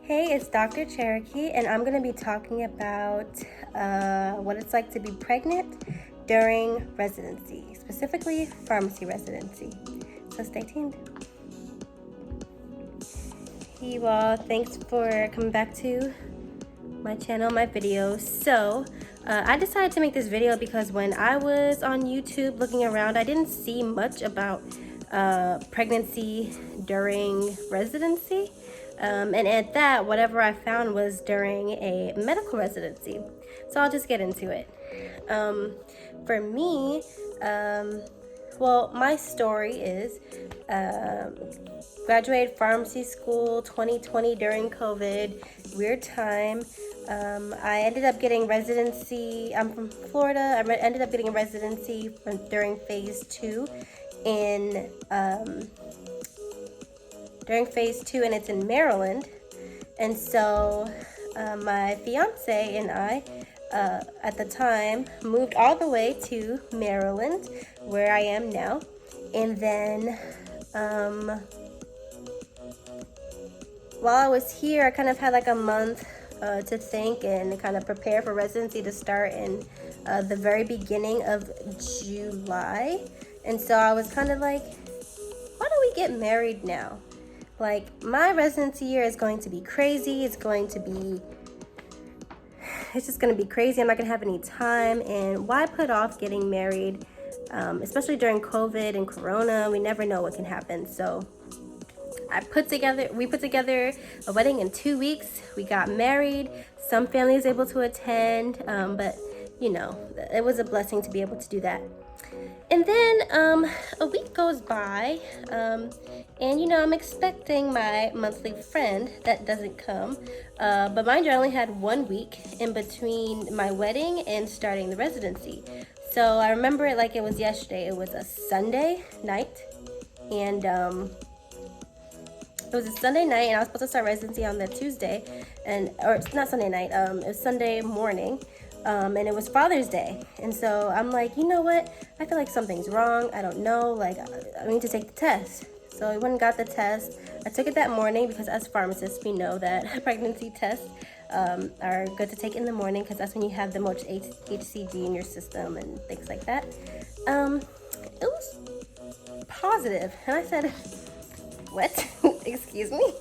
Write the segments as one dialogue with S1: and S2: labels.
S1: Hey, it's Dr. Cherokee, and I'm going to be talking about what it's like to be pregnant during residency, specifically pharmacy residency. So stay tuned. Hey, you all, thanks for coming back to my channel, my videos. So I decided to make this video because when I was on YouTube looking around, I didn't see much about pregnancy during residency. And at that, whatever I found was during a medical residency. So I'll just get into it. For me, well, my story is graduated pharmacy school 2020 during COVID, weird time. I ended up getting residency. I'm from Florida. Ended up getting a residency during phase 2 in and it's in Maryland. And so my fiance and I at the time moved all the way to Maryland, where I am now. And then while I was here, I kind of had like a month to think and kind of prepare for residency to start in the very beginning of July. And so I was kind of like, why don't we get married now? Like, my residency year is going to be crazy. It's just going to be crazy. I'm not going to have any time. And why put off getting married, especially during COVID and Corona? We never know what can happen. So we put together a wedding in 2 weeks. We got married. Some families able to attend, but you know, it was a blessing to be able to do that. And then a week goes by, and you know, I'm expecting my monthly friend that doesn't come. But mind you, I only had 1 week in between my wedding and starting the residency. So I remember it like it was yesterday. It was a Sunday night, and it was a Sunday night, and I was supposed to start residency on that Tuesday, or not Sunday night. It was Sunday morning. And it was Father's Day. And so I'm like, you know what? I feel like something's wrong. I don't know. Like, I need to take the test. So I went and got the test. I took it that morning because as pharmacists, we know that pregnancy tests are good to take in the morning because that's when you have the most HCG in your system and things like that. It was positive. And I said, what? Excuse me?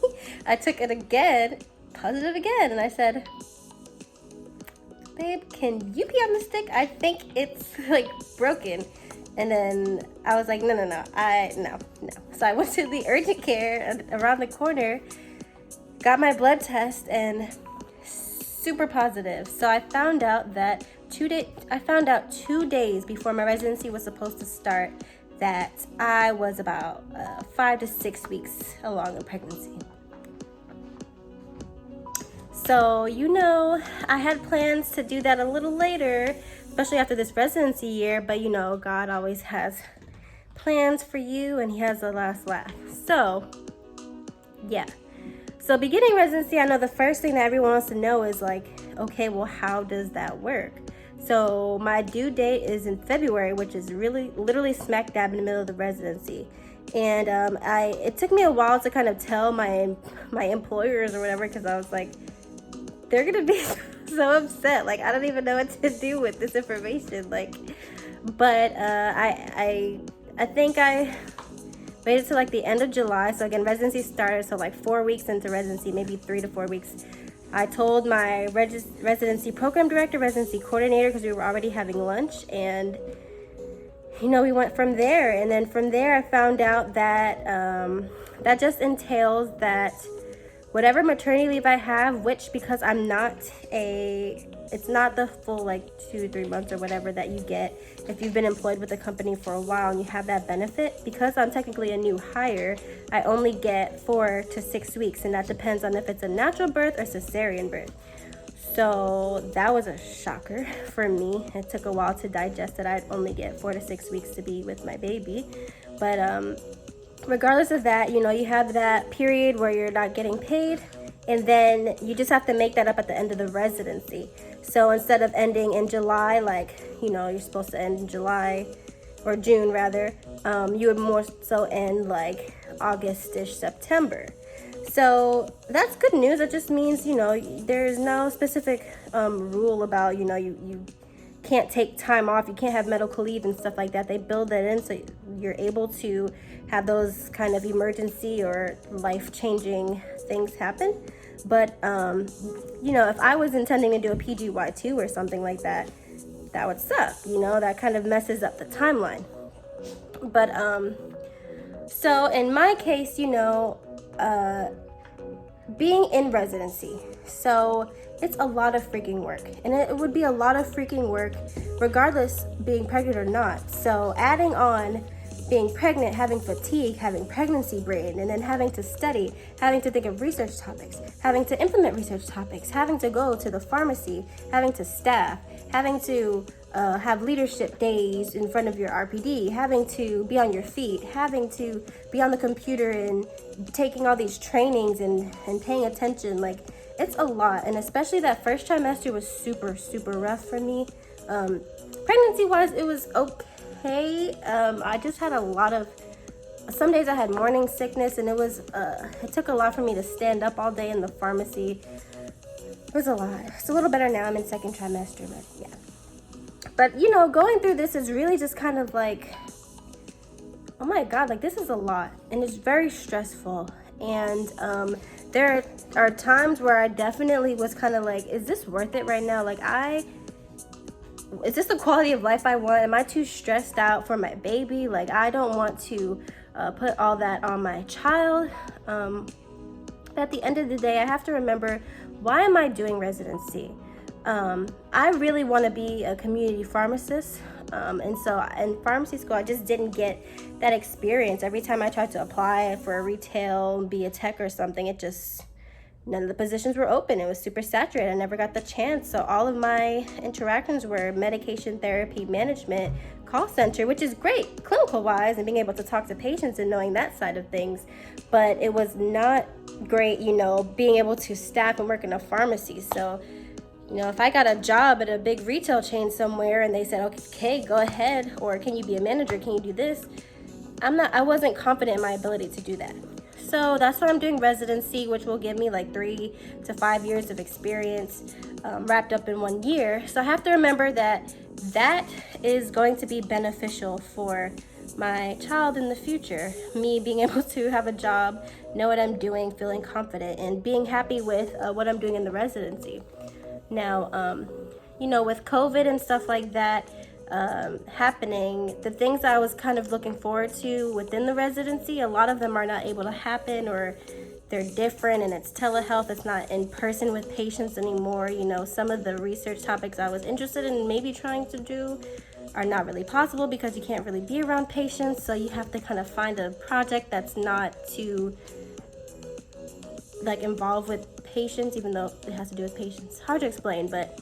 S1: I took it again, positive again. And I said, babe, can you pee on the stick? I think it's like broken. And then I was like, no. So I went to the urgent care around the corner, got my blood test, and super positive. So I found out that 2 days before my residency was supposed to start that I was about 5 to 6 weeks along in pregnancy. So, you know, I had plans to do that a little later, especially after this residency year, but you know, God always has plans for you and he has the last laugh. So, yeah. So beginning residency, I know the first thing that everyone wants to know is like, okay, well, how does that work? So my due date is in February, which is literally smack dab in the middle of the residency. And it took me a while to kind of tell my employers or whatever, because I was like, they're gonna be so upset. Like, I don't even know what to do with this information. Like, but I think I waited till like the end of July. So again, residency started, so like 4 weeks into residency, maybe 3 to 4 weeks. I told my residency program director, residency coordinator, because we were already having lunch, and you know, we went from there. And then from there, I found out that that just entails that whatever maternity leave I have, which because it's not the full like 2-3 months or whatever that you get if you've been employed with a company for a while and you have that benefit. Because I'm technically a new hire, I only get 4 to 6 weeks, and that depends on if it's a natural birth or cesarean birth. So that was a shocker for me. It took a while to digest that I'd only get 4 to 6 weeks to be with my baby. But regardless of that, you know, you have that period where you're not getting paid, and then you just have to make that up at the end of the residency. So instead of ending in July, like, you know, you're supposed to end in July or June rather, you would more so end like August-ish, September. So that's good news. It just means, there's no specific rule about, you can't take time off, you can't have medical leave and stuff like that. They build that in so you're able to have those kind of emergency or life-changing things happen. But, if I was intending to do a PGY2 or something like that, that would suck, that kind of messes up the timeline. But, so in my case, being in residency, so it's a lot of freaking work, and it would be a lot of freaking work regardless being pregnant or not. So adding on being pregnant, having fatigue, having pregnancy brain, and then having to study, having to think of research topics, having to implement research topics, having to go to the pharmacy, having to staff, having to have leadership days in front of your RPD, having to be on your feet, having to be on the computer and taking all these trainings and paying attention. Like, it's a lot. And especially that first trimester was super, super rough for me. Pregnancy wise, it was okay. I just had some days I had morning sickness, and it took a lot for me to stand up all day in the pharmacy. It was a lot. It's a little better now. I'm in second trimester, but yeah. But, going through this is really just kind of like, oh my God, like, this is a lot, and it's very stressful. And there are times where I definitely was kind of like, is this worth it right now? Like, is this the quality of life I want? Am I too stressed out for my baby? Like, I don't want to put all that on my child. At the end of the day, I have to remember, why am I doing residency? I really want to be a community pharmacist. And so in pharmacy school, I just didn't get that experience. Every time I tried to apply for a retail, be a tech or something, none of the positions were open. It was super saturated. I never got the chance. So all of my interactions were medication therapy management, call center, which is great clinical wise and being able to talk to patients and knowing that side of things. But it was not great, being able to staff and work in a pharmacy. So if I got a job at a big retail chain somewhere and they said, okay, go ahead, or can you be a manager? Can you do this? I wasn't confident in my ability to do that. So that's why I'm doing residency, which will give me like 3 to 5 years of experience wrapped up in 1 year. So I have to remember that is going to be beneficial for my child in the future. Me being able to have a job, know what I'm doing, feeling confident, and being happy with what I'm doing in the residency. Now, with COVID and stuff like that happening, the things I was kind of looking forward to within the residency, a lot of them are not able to happen, or they're different, and it's telehealth. It's not in person with patients anymore. Some of the research topics I was interested in maybe trying to do are not really possible because you can't really be around patients. So you have to kind of find a project that's not too involved with patients, even though it has to do with patients. Hard to explain, but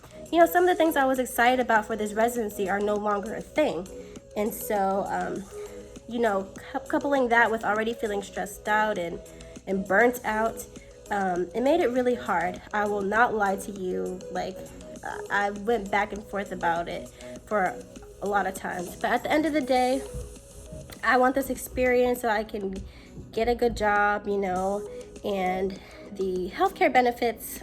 S1: some of the things I was excited about for this residency are no longer a thing. And so coupling that with already feeling stressed out and burnt out, it made it really hard. I will not lie to you. I went back and forth about it for a lot of times, but at the end of the day, I want this experience so I can get a good job, and the healthcare benefits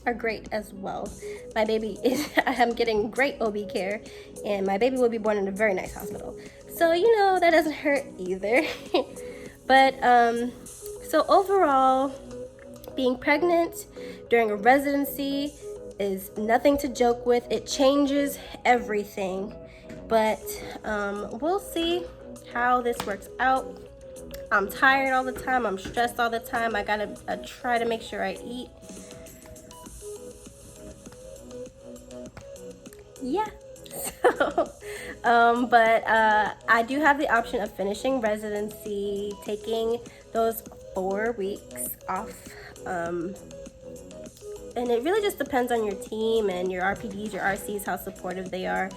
S1: are great as well. My baby I'm getting great OB care, and my baby will be born in a very nice hospital. So, that doesn't hurt either. But, so overall, being pregnant during a residency is nothing to joke with. It changes everything. But we'll see how this works out. I'm tired all the time. I'm stressed all the time. I gotta try to make sure I eat. Yeah. So, but I do have the option of finishing residency, taking those 4 weeks off. And it really just depends on your team and your RPDs, your RCs, how supportive they are.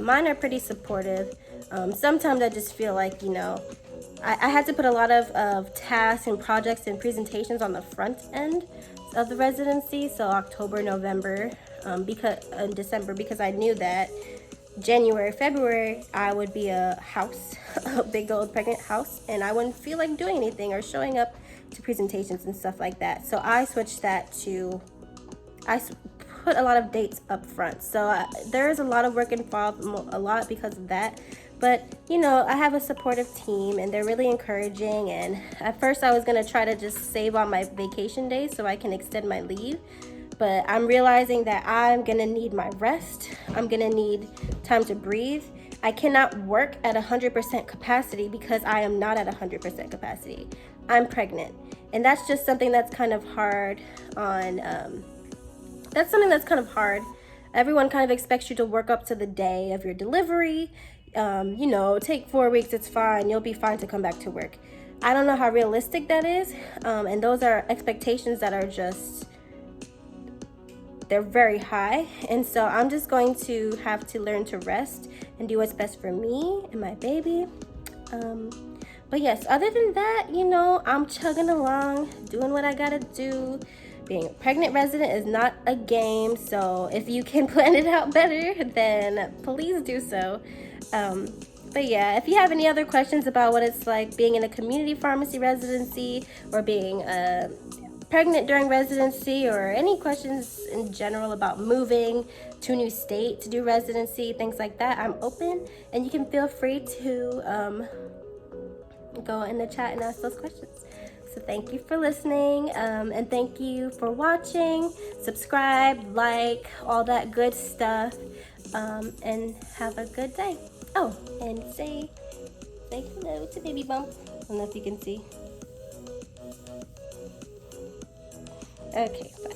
S1: Mine are pretty supportive. Sometimes I just feel like, I had to put a lot of tasks and projects and presentations on the front end of the residency. So October, November, in December, because I knew that January, February, I would be a big old pregnant house, and I wouldn't feel like doing anything or showing up to presentations and stuff like that. So I switched that to, put a lot of dates up front. So there is a lot of work involved, a lot because of that. But you know, I have a supportive team and they're really encouraging. And at first I was gonna try to just save on my vacation days so I can extend my leave. But I'm realizing that I'm gonna need my rest. I'm gonna need time to breathe. I cannot work at 100% capacity because I am not at 100% capacity. I'm pregnant. And that's just something that's kind of hard on, that's something that's kind of hard. Everyone kind of expects you to work up to the day of your delivery. You know, take 4 weeks, it's fine. You'll be fine to come back to work. I don't know how realistic that is. And those are expectations that are just, they're very high. And so I'm just going to have to learn to rest and do what's best for me and my baby. But yes, other than that, you know, I'm chugging along, doing what I gotta do. Being a pregnant resident is not a game, so if you can plan it out better, then please do so. But yeah, if you have any other questions about what it's like being in a community pharmacy residency or being pregnant during residency, or any questions in general about moving to a new state to do residency, things like that, I'm open, and you can feel free to go in the chat and ask those questions. So thank you for listening, and thank you for watching. Subscribe, like, all that good stuff, and have a good day. Oh, and say hello to Baby Bump. I don't know if you can see. Okay, bye.